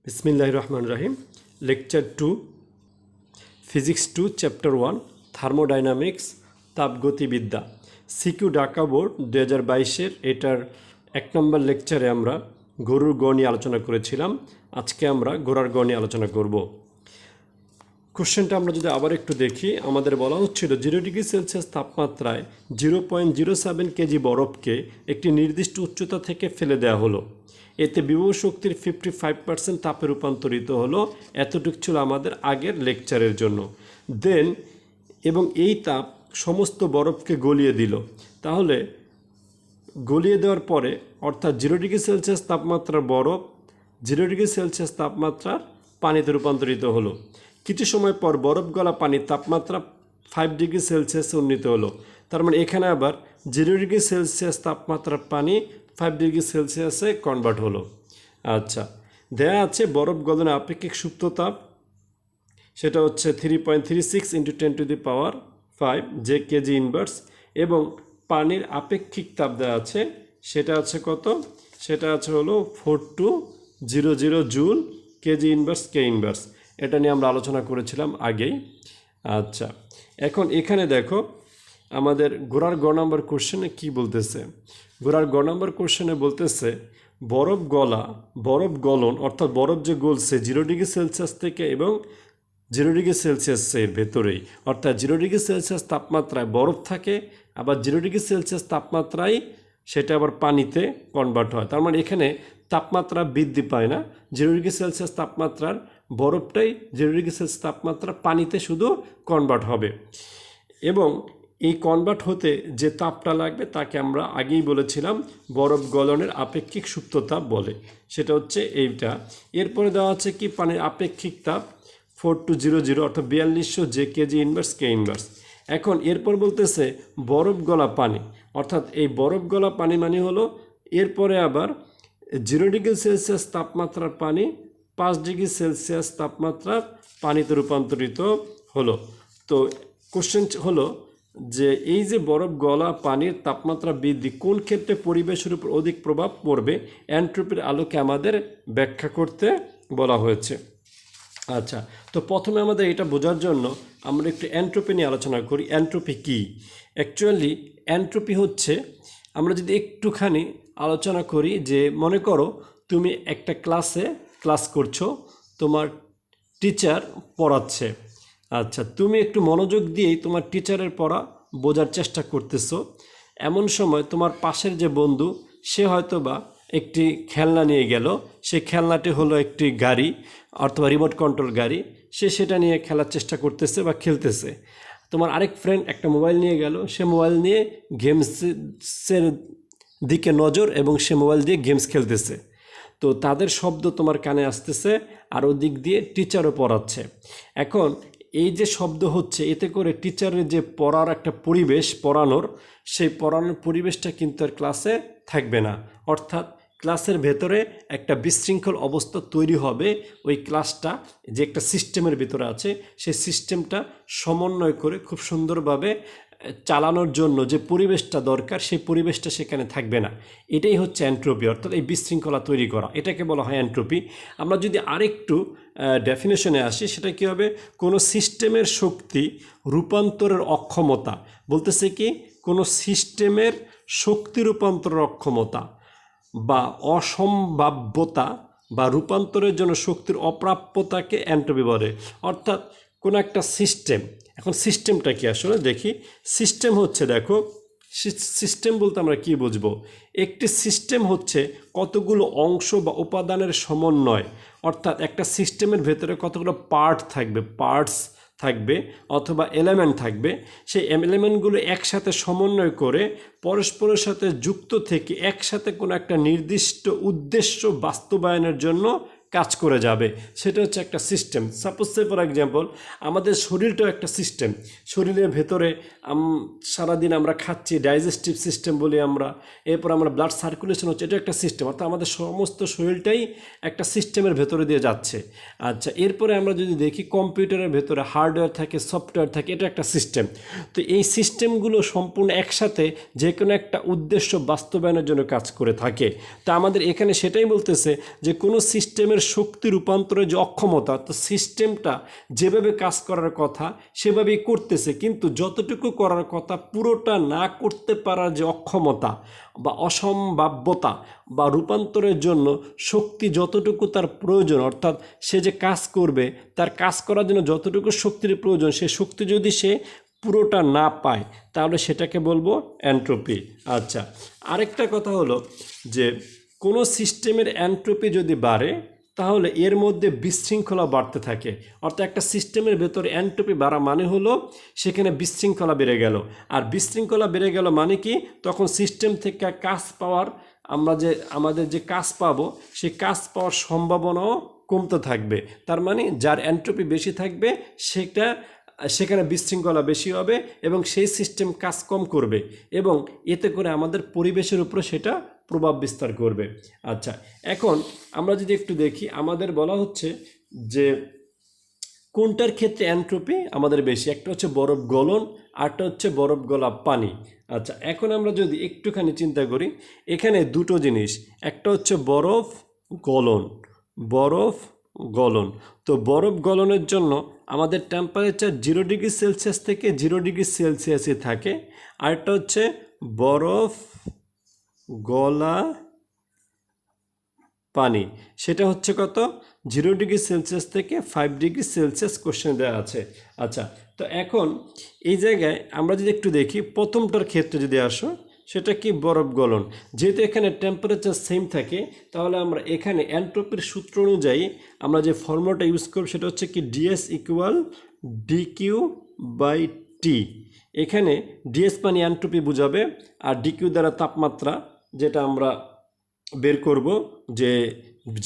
बिस्मिल्लाहिर रहमानिर रहीम lecture 2 physics 2 chapter 1 thermodynamics তাপগতিবিদ্যা সিকিউ ঢাকা বোর্ড 2022 এটার এক নম্বর লেকচারে আমরা গরুর গড় নিয়ে আলোচনা করেছিলাম। আজকে আমরা ঘোড়ার গড় নিয়ে আলোচনা করব। কোশ্চেনটা আমরা যদি আবার একটু দেখি, আমাদের বলা হচ্ছিল 0 ডিগ্রি সেলসিয়াস তাপমাত্রায় 0.07 কেজি বরফকে একটি নির্দিষ্ট উচ্চতা থেকে ফেলে দেওয়া হলো। এতে বিভব শক্তির 55% তাপে রূপান্তরিত হলো। এতটুকু ছিল আমাদের আগের লেকচারের জন্য। দেন এবং এই তাপ সমস্ত বরফকে গলিয়ে দিল। তাহলে গলিয়ে দেওয়ার পরে অর্থাৎ 0 ডিগ্রি সেলসিয়াস তাপমাত্রার বরফ 0 ডিগ্রি সেলসিয়াস তাপমাত্রার পানিতে রূপান্তরিত হলো। কিছু সময় পর বরফ গলা পানির তাপমাত্রা 5 ডিগ্রি সেলসিয়াসে উন্নীত হলো। তার মানে এখানে আবার 0 ডিগ্রি সেলসিয়াস তাপমাত্রার পানি 5 ডিগ্রি সেলসিয়াসে কনভার্ট হলো। আচ্ছা, দেয়া আছে বরফ গলনের আপেক্ষিক সুপ্ত তাপ, সেটা হচ্ছে 3.36 × 10⁵ যে কেজি ইনভার্স, এবং পানির আপেক্ষিক তাপ দেওয়া আছে, সেটা আছে কত, সেটা আছে হলো 4200 জুল কেজি ইনভার্স কে ইনভার্স। এটা নিয়ে আমরা আলোচনা করেছিলাম আগেই। আচ্ছা, এখন এখানে দেখো আমাদের ঘোড়ার গ নম্বর কোশ্চেনে কী বলতেছে। ঘোড়ার গ নম্বর কোশ্চেনে বলতেছে বরফ গলন অর্থাৎ বরফ যে গলছে 0 ডিগ্রি সেলসিয়াস থেকে এবং 0 ডিগ্রি সেলসিয়াসের ভেতরেই, অর্থাৎ 0 ডিগ্রি সেলসিয়াস তাপমাত্রায় বরফ থাকে, আবার 0 ডিগ্রি সেলসিয়াস তাপমাত্রায় সেটা আবার পানিতে কনভার্ট হয়। তার মানে এখানে তাপমাত্রা বৃদ্ধি পায় না, 0 ডিগ্রি সেলসিয়াস তাপমাত্রার বরফটাই 0 ডিগ্রি সেলসিয়াস তাপমাত্রা পানিতে শুধু কনভার্ট হবে। এবং এই কনভার্ট হতে যে তাপটা লাগবে তাকে আমরা আগেই বলেছিলাম বরফ গলনের আপেক্ষিক সুপ্ত তাপ বলে, সেটা হচ্ছে এইটা। এরপরে দেওয়া আছে কি পানির আপেক্ষিক তাপ 4200 অর্থাৎ 4200 যে কেজি ইনভার্স কে ইনভার্স। এখন এরপর বলতেছে বরফ গলা পানি, অর্থাৎ এই বরফ গলা পানি মানে হলো এরপরে আবার 0 ডিগ্রি সেলসিয়াস তাপমাত্রার পানি 5 ডিগ্রি সেলসিয়াস তাপমাত্রার পানিতে রূপান্তরিত হলো। তো কোশ্চেন হলো যে এই যে বরফ গলা পানির তাপমাত্রা বৃদ্ধি কোন ক্ষেত্রে পরিবেশের উপর অধিক প্রভাব পড়বে, এন্ট্রপির আলোকে আমাদের ব্যাখ্যা করতে বলা হয়েছে। আচ্ছা, তো প্রথমে আমাদের এটা বোঝার জন্য আমরা একটু এন্ট্রপি নিয়ে আলোচনা করি। এন্ট্রপি কী? অ্যাকচুয়ালি এন্ট্রপি হচ্ছে, আমরা যদি একটুখানি আলোচনা করি যে মনে করো তুমি একটা ক্লাস করছো, তোমার টিচার পড়াচ্ছে। আচ্ছা, তুমি একটু মনোযোগ দিয়েই তোমার টিচারের পড়া বোঝার চেষ্টা করতেছো। এমন সময় তোমার পাশের যে বন্ধু, সে হয়তো বা একটি খেলনা নিয়ে গেল, সেই খেলনাটি হলো একটি গাড়ি অথবা রিমোট কন্ট্রোল গাড়ি, সে সেটা নিয়ে খেলার চেষ্টা করতেছে বা খেলতেছে। তোমার আরেক ফ্রেন্ড একটা মোবাইল নিয়ে গেল, সে মোবাইল নিয়ে গেমসের দিকে নজর এবং সে মোবাইল দিয়ে গেমস খেলতেছে। তো তাদের শব্দ তোমার কানে আসতেছে, আর ওদিক দিয়ে টিচারও পড়াচ্ছে। এখন এই যে শব্দ হচ্ছে, এতে করে টিচারের যে পড়ার একটা পরিবেশ, পড়ানোর সেই পড়ানোর পরিবেশটা কিন্তু আর ক্লাসে থাকবে না। অর্থাৎ ক্লাসের ভেতরে একটা বিশৃঙ্খল অবস্থা তৈরি হবে। ওই ক্লাসটা যে একটা সিস্টেমের ভিতরে আছে, সেই সিস্টেমটা সমন্বয় করে খুব সুন্দরভাবে চালানোর জন্য যে পরিবেশটা দরকার, সেই পরিবেশটা সেখানে থাকবে না। এটাই হচ্ছে এন্ট্রপি, অর্থাৎ এই বিশৃঙ্খলা তৈরি করা, এটাকে বলা হয় এন্ট্রপি। আমরা যদি আরেকটু ডেফিনেশনে আসি, সেটা কী হবে? কোনো সিস্টেমের শক্তি রূপান্তরের অক্ষমতা, বলতেছে কি কোনো সিস্টেমের শক্তি রূপান্তরের অক্ষমতা বা অসম্ভাব্যতা বা রূপান্তরের জন্য শক্তির অপ্রাপ্যতাকে এন্ট্রপি বলে। অর্থাৎ কোনো একটা সিস্টেম, এখন সিস্টেমটা কি আসলে দেখি। সিস্টেম হচ্ছে, দেখো সিস্টেম বলতে আমরা কি বুঝবো? একটি সিস্টেম হচ্ছে কতগুলো অংশ বা উপাদানের সমন্বয়, অর্থাৎ একটা সিস্টেমের ভেতরে কতগুলো পার্টস থাকবে অথবা এলিমেন্ট থাকবে। সেই এলিমেন্টগুলো একসাথে সমন্বয় করে পরস্পরের সাথে যুক্ত থেকে একসাথে কোনো একটা নির্দিষ্ট উদ্দেশ্য বাস্তবায়নের জন্য কাজ করে যাবে, সেটা হচ্ছে একটা system. Suppose say for example আমাদের শরীরটাও একটা সিস্টেম। শরীরের ভেতরে সারাদিন আমরা খাচ্ছি, ডাইজেস্টিভ সিস্টেম বলি আমরা, এরপর আমরা ব্লাড সার্কুলেশন হচ্ছে, এটা একটা সিস্টেম। অর্থাৎ আমাদের সমস্ত শরীরটাই একটা সিস্টেমের ভেতরে দিয়ে যাচ্ছে। আচ্ছা, এরপরে আমরা যদি দেখি কম্পিউটারের ভেতরে হার্ডওয়্যার থাকে, সফটওয়্যার থাকে, এটা একটা সিস্টেম। তো এই সিস্টেমগুলো সম্পূর্ণ একসাথে যে কোনো একটা উদ্দেশ্য বাস্তবায়নের জন্য কাজ করে থাকে। তা আমাদের এখানে সেটাই বলতেছে যে কোনো সিস্টেমের শক্তি রূপান্তরের যে অক্ষমতা, তো সিস্টেমটা যেভাবে কাজ করার কথা সেভাবেই করতেছে, কিন্তু যতটুকু করার কথা পুরোটা না করতে পারার যে অক্ষমতা বা অসম্ভাব্যতা বা রূপান্তরের জন্য শক্তি যতটুকু তার প্রয়োজন, অর্থাৎ সে যে কাজ করবে তার কাজ করার জন্য যতটুকু শক্তির প্রয়োজন, সে শক্তি যদি সে পুরোটা না পায় তাহলে সেটাকে বলবো এন্ট্রপি। আচ্ছা, আরেকটা কথা হলো যে কোনো সিস্টেমের এন্ট্রপি যদি বাড়ে তাহলে এর মধ্যে বিশৃঙ্খলা বাড়তে থাকে, অর্থাৎ একটা সিস্টেমের ভেতরে এন্ট্রপি বাড়া মানে হলো সেখানে বিশৃঙ্খলা বেড়ে গেল, আর বিশৃঙ্খলা বেড়ে গেল মানে কি, তখন সিস্টেম থেকে কাজ পাওয়ার আমাদের যে কাজ পাবো সেই কাজ পাওয়ার সম্ভাবনাও কমতে থাকবে। তার মানে যার এন্ট্রপি বেশি থাকবে সেখানে বিশৃঙ্খলা বেশি হবে এবং সেই সিস্টেম কাজ কম করবে, এবং এতে করে আমাদের পরিবেশের উপরে সেটা প্রভাব বিস্তার করবে। আচ্ছা, এখন আমরা যদি একটু দেখি, আমাদের বলা হচ্ছে যে কোনটার ক্ষেত্রে এন্ট্রপি আমাদের বেশি, একটা হচ্ছে বরফ গলন, আরটা হচ্ছে বরফ গলা পানি। আচ্ছা, এখন আমরা যদি একটুখানি চিন্তা করি, এখানে দুটো জিনিস, একটা হচ্ছে বরফ গলন। তো বরফ গলনের জন্য আমাদের টেম্পারেচার 0°C থেকে 0°C থাকে, আরেকটা হচ্ছে বরফ গলা পানি, সেটা হচ্ছে কত, 0°C থেকে 5°C কোশ্চেন দেওয়া আছে। আচ্ছা, তো এখন এই জায়গায় আমরা যদি একটু দেখি, প্রথমটার ক্ষেত্রে যদি আসো, সেটা কি বরফ গলন, যেহেতু এখানে টেম্পারেচার সেম থাকে তাহলে আমরা এখানে এন্ট্রপির সূত্র অনুযায়ী আমরা যে ফর্মুলাটা ইউজ করব সেটা হচ্ছে কি DS ইকুয়াল dQ/T। এখানে DS মানে এন্ট্রপি বোঝাবে, আর DQ দ্বারা তাপমাত্রা, যেটা আমরা বের করব যে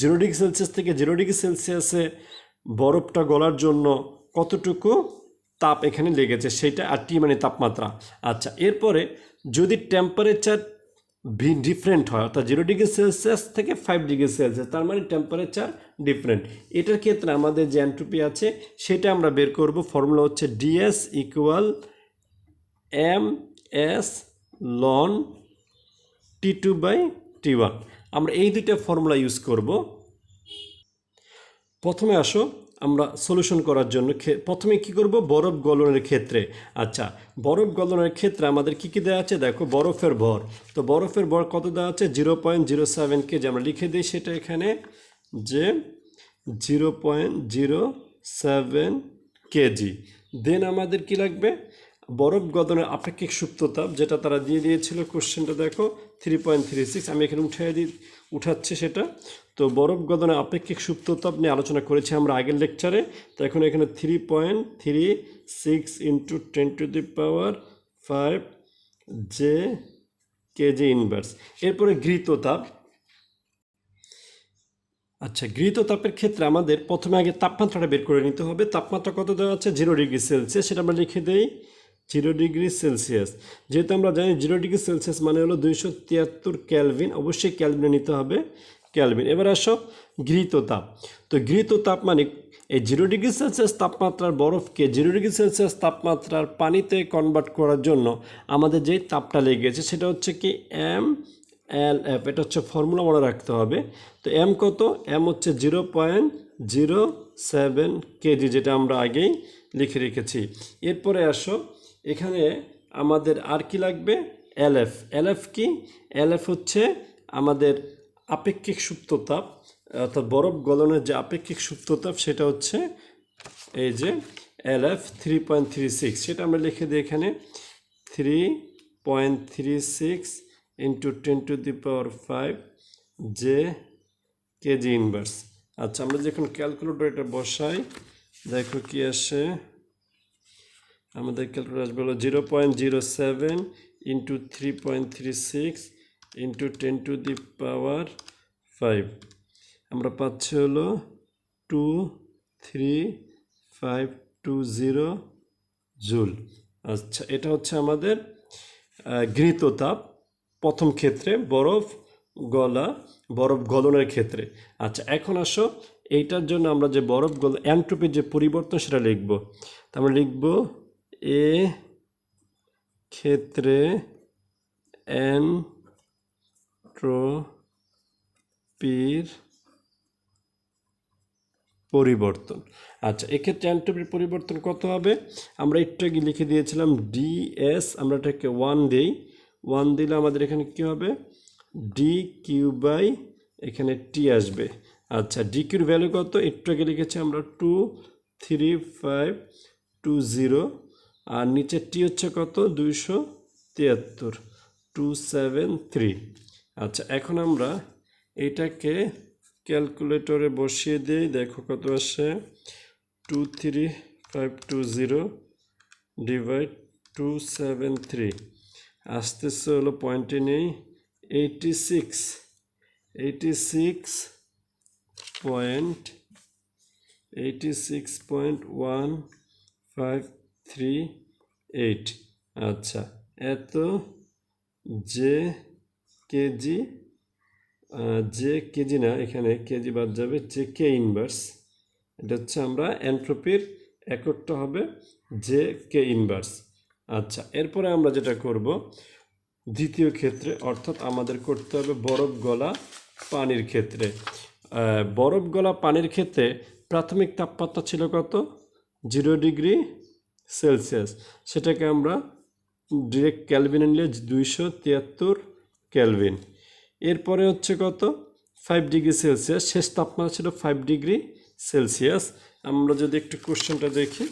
0°C থেকে 0°C বরফটা গলার জন্য কতটুকু তাপ এখানে লেগেছে সেটা, আর টি মানে তাপমাত্রা। আচ্ছা, এরপরে যদি টেম্পারেচার ডিফারেন্ট হয়, অর্থাৎ 0°C থেকে 5°C, তার মানে টেম্পারেচার ডিফারেন্ট, এটার ক্ষেত্রে আমাদের যে এন্ট্রপি আছে সেটা আমরা বের করব। ফর্মুলা হচ্ছে DS equal MS loan T2/T1। আমরা এই দুইটা ফর্মুলা ইউজ করব। প্রথমে আসো আমরা সলিউশন করার জন্য প্রথমে কি করব, বরফ গলনের ক্ষেত্রে। আচ্ছা, বরফ গলনের ক্ষেত্রে আমাদের কি কি দেওয়া আছে দেখো, বরফের ভর, তো বরফের ভর কত দেওয়া আছে, 0.07 কেজি। আমরা লিখে দিই সেটা এখানে যে 0.07 কেজি। দেন আমাদের কি লাগবে, বরফ গলনের আপেক্ষিক সুপ্ততাপ, যেটা তারা দিয়ে দিয়েছিল কোশ্চেনটা দেখো 3.36, আমি এখানে উঠাচ্ছি সেটা। তো বরফ গলনের আপেক্ষিক সুপ্ততাপ নিয়ে আলোচনা করেছি আমরা আগের লেকচারে। তো এখন এখানে 3.36 ইন্টু 10⁵ যে কেজি ইনভার্স। এরপরে গৃহীত তাপ। আচ্ছা, গৃহীত তাপের ক্ষেত্রে আমাদের প্রথমে আগে তাপমাত্রাটা বের করে নিতে হবে। তাপমাত্রা কত দেওয়া আছে, 0°C, সেটা আমরা লিখে দেই 0°C। যেহেতু আমরা জানি 0°C মানে হলো 273 ক্যালভিন, অবশ্যই ক্যালভিনে নিতে হবে ক্যালভিন। এবার আসো গৃহীত তাপ। তো গৃহীত তাপ মানে এই 0°C তাপমাত্রার বরফকে 0°C তাপমাত্রার পানিতে কনভার্ট করার জন্য আমাদের যেই তাপটা লেগেছে সেটা হচ্ছে কি MLF, এটা হচ্ছে ফর্মুলা মনে রাখতে হবে। তো এম কত, এম হচ্ছে 0.07 কেজি, যেটা আমরা আগেই লিখে রেখেছি। এরপরে আসো এখানে আমাদের আর কি লাগবে, LF কি, LF হচ্ছে আমাদের আপেক্ষিক সুপ্ততাপ, অর্থাৎ বরফ গলনের যে আপেক্ষিক সুপ্ততাপ সেটা হচ্ছে এই যে LF 3.36, সেটা আমরা লিখে দিই এখানে 3.36 ইন্টু 10⁵ যে কেজি ইনভার্স। আচ্ছা, আমরা যখন ক্যালকুলেটর এটা বসাই দেখো কি আসে, আমাদের ক্যালকুলেটর আসবে হলো 0.07 ইন্টু 3.36 ইন্টু 10⁵ আমরা পাচ্ছি হলো 23520 জুল। আচ্ছা, এটা হচ্ছে আমাদের গৃহীত তাপ প্রথম ক্ষেত্রে, বরফ গলনের ক্ষেত্রে। আচ্ছা, এখন আসো এইটার জন্য আমরা যে বরফ গলন এন্ট্রপির যে পরিবর্তন সেটা লিখব। আমরা লিখব এ ক্ষেত্রে এন্ট্রপির পরিবর্তন। আচ্ছা, এক্ষেত্রে এন্ট্রপির পরিবর্তন কত হবে? আমরা একটু আগে লিখে দিয়েছিলাম ডিএস, আমরা এটাকে 1 দিই, 1 দিলে আমাদের এখানে কি হবে? ডি কিউ বাই এখানে টি আসবে। আচ্ছা, ডি কিউর ভ্যালু কত? একটু আগে লিখেছি আমরা 23520, আর নিচে টি হচ্ছে কত? 273, 273। আচ্ছা, এখন আমরা এটাকে ক্যালকুলেটরে বসিয়ে দিই, দেখো কত আসে। 23520 ডিভাইড 273 আসতেছে হলো, পয়েন্টে নেই, 86, 86.1538। আচ্ছা, এত যে কেজি, যে কেজি না, এখানে কেজি বাদ যাবে, যে কে ইনভার্স, এটা হচ্ছে আমরা এন্ট্রপির এককটা হবে যে কে ইনভার্স। আচ্ছা, এরপরে আমরা যেটা করব দ্বিতীয় ক্ষেত্রে, অর্থাৎ আমাদের করতে হবে বরফ গলা পানির ক্ষেত্রে। বরফ গলা পানির ক্ষেত্রে প্রাথমিক তাপমাত্রা ছিল কত? 0 ডিগ্রি সেলসিয়াস। সেটাকে আমরা ডিরেক্ট ক্যালভিনে নিলে 273 ক্যালভিন। এরপরে হচ্ছে কত? 5 ডিগ্রি সেলসিয়াস। শেষ তাপমাত্রা ছিল 5 ডিগ্রি সেলসিয়াস। আমরা যদি একটু কোশ্চেনটা দেখি,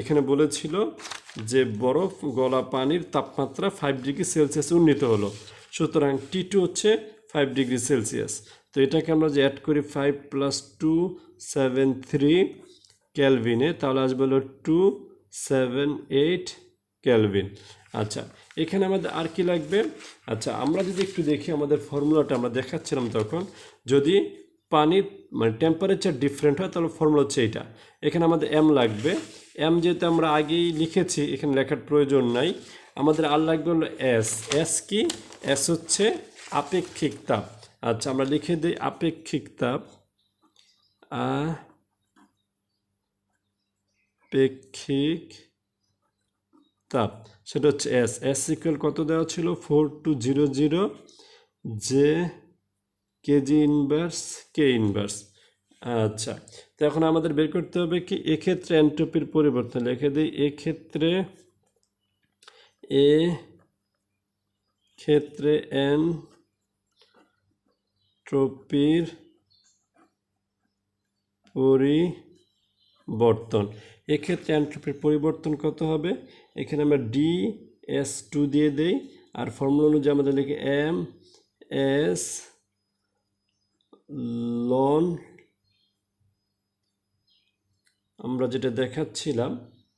এখানে বলেছিল যে বরফ গলা পানির তাপমাত্রা 5 ডিগ্রি সেলসিয়াস উন্নীত হলো, সুতরাং T2 হচ্ছে 5 ডিগ্রি সেলসিয়াস। তো এটাকে আমরা যে অ্যাড করি 5 + 273 ক্যালভিনে, তাহলে আসবে হলো 278 ক্যালভিন। আচ্ছা, এখানে আমাদের আর কি লাগবে? আচ্ছা, আমরা যদি একটু দেখি আমাদের ফর্মুলাটা আমরা দেখাচ্ছিলাম তখন, যদি পানির মানে টেম্পারেচার ডিফারেন্ট হয় তাহলে ফর্মুলা হচ্ছে এইটা। এখানে আমাদের এম লাগবে, এম যেহেতু আমরা আগেই লিখেছি এখানে লেখার প্রয়োজন নাই। আমাদের আর লাগবে হলো এস। এস কি? এস হচ্ছে আপেক্ষিক তাপ। আচ্ছা, আমরা লিখে দিই আপেক্ষিক তাপ, আপেক্ষিক তাপ, সেটা হচ্ছে এস। এস ইকুয়াল কত দেওয়া ছিল? 4200 যে কেজি ইনভার্স কে ইনভার্স। আচ্ছা, তো এখন আমাদের বের করতে হবে কি এক্ষেত্রে এন্ট্রপির পরিবর্তন। লিখে দিই এক্ষেত্রে এন্ট্রপির পরিবর্তন। এক্ষেত্রে এন্ট্রপির পরিবর্তন কত হবে? এখানে আমরা DS2 দিয়ে দেই, আর ফর্মুলা অনুযায়ী আমাদের লিখে এম এস লন, আমরা যেটা দেখাচ্ছিলাম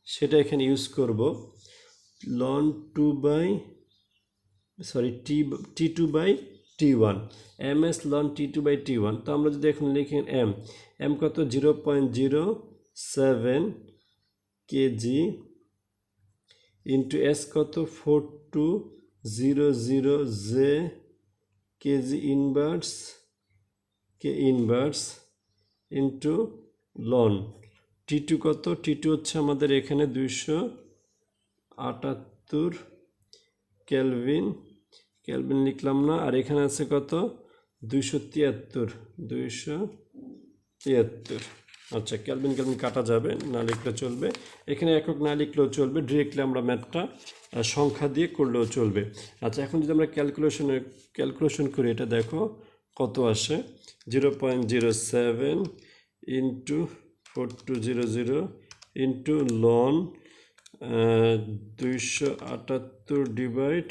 সেটা এখানে ইউজ করব, loan T2/T1, ms loan T2/T1। তো আমরা যদি এখন লিখি এম কত? 0.07 কেজি ইন্টু এস কত? 4200 যে কেজি ইনভার্স কে ইনভার্স ইন্টু লন T2 কত? T2 হচ্ছে আমাদের এখানে 278 ক্যালভিন, ক্যালভিন লিখলাম না, আর এখানে আছে কত? 273। আচ্ছা, ক্যালভিন ক্যালভিন কাটা যাবে, না লিখলে চলবে, এখানে একক না লিখলেও চলবে, ডিরেক্টলি আমরা ম্যাথটা সংখ্যা দিয়ে করলেও চলবে। আচ্ছা, এখন যদি আমরা ক্যালকুলেশন করি, এটা দেখো কত আসে। 0.07 ইন্টু 4200 ইন্টু লন 278 ডিভাইড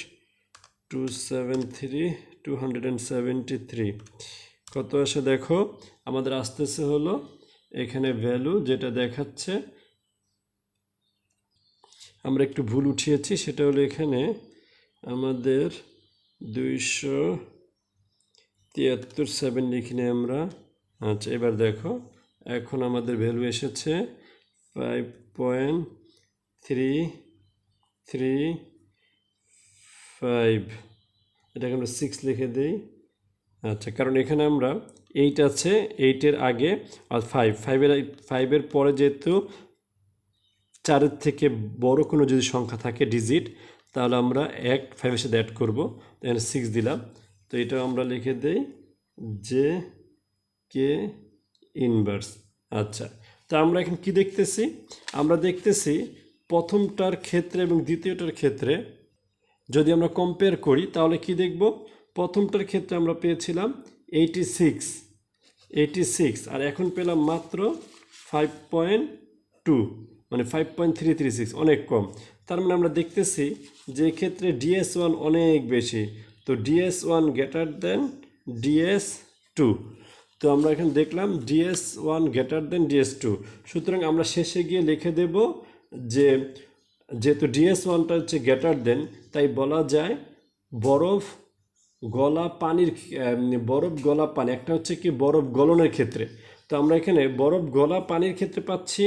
273 কত আসে দেখো? আমাদের আসতেছে হলো এখানে ভ্যালু যেটা দেখাচ্ছে, আমরা একটু ভুল উঠিয়েছি, সেটা হলো এখানে আমাদের 273 লিখিনি আমরা। আচ্ছা, এবার দেখো, এখন আমাদের ভ্যালু এসেছে 5.335, এটাকে আমরা 6 লিখে দিই। আচ্ছা, কারণ এখানে আমরা 8 আছে, 8-এর আগে আর 5-এর পরে যেহেতু 4-এর থেকে বড় কোনো যদি সংখ্যা থাকে ডিজিট, তাহলে আমরা 5-এর সাথে অ্যাড করবো, এখানে 6 দিলাম। তো এটা আমরা লিখে দেই যে কে ইনভার্স। আচ্ছা, তা আমরা এখন কি দেখতেছি? আমরা দেখতেছি প্রথমটার ক্ষেত্রে এবং দ্বিতীয়টার ক্ষেত্রে যদি আমরা কম্পেয়ার করি তাহলে কি দেখব? প্রথমটার ক্ষেত্রে আমরা পেয়েছিলাম 86 আর এখন পেলাম মাত্র 5.2, মানে 5.336, অনেক কম। তার মানে আমরা দেখতেছি যে ক্ষেত্রে DS1 অনেক বেশি, তো DS1 গ্রেটার দেন DS2। তো আমরা এখন দেখলাম DS1 গ্রেটার দেন DS2, সুতরাং আমরা শেষে গিয়ে লিখে দেব যে যেহেতু DS1টা হচ্ছে গ্রেটার দেন, তাই বলা যায় বরফ গলা পানির বরফ গলা পানি, একটা হচ্ছে কি বরফ গলনের ক্ষেত্রে, তো আমরা এখানে বরফ গলা পানির ক্ষেত্রে পাচ্ছি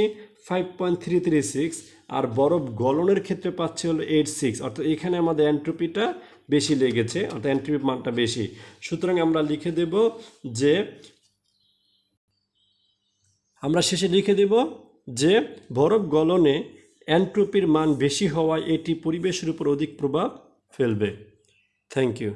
5.336 আর বরফ গলনের ক্ষেত্রে পাচ্ছি হলো 86, অর্থাৎ এখানে আমাদের এন্ট্রপিটা বেশি লেগেছে, অর্থাৎ এন্ট্রপির মানটা বেশি। সুতরাং আমরা লিখে দেব যে আমরা শেষে লিখে দেব যে বরফ গলনে এন্ট্রপির মান বেশি হওয়ায় এটি পরিবেশের উপর অধিক প্রভাব ফেলবে। Thank you.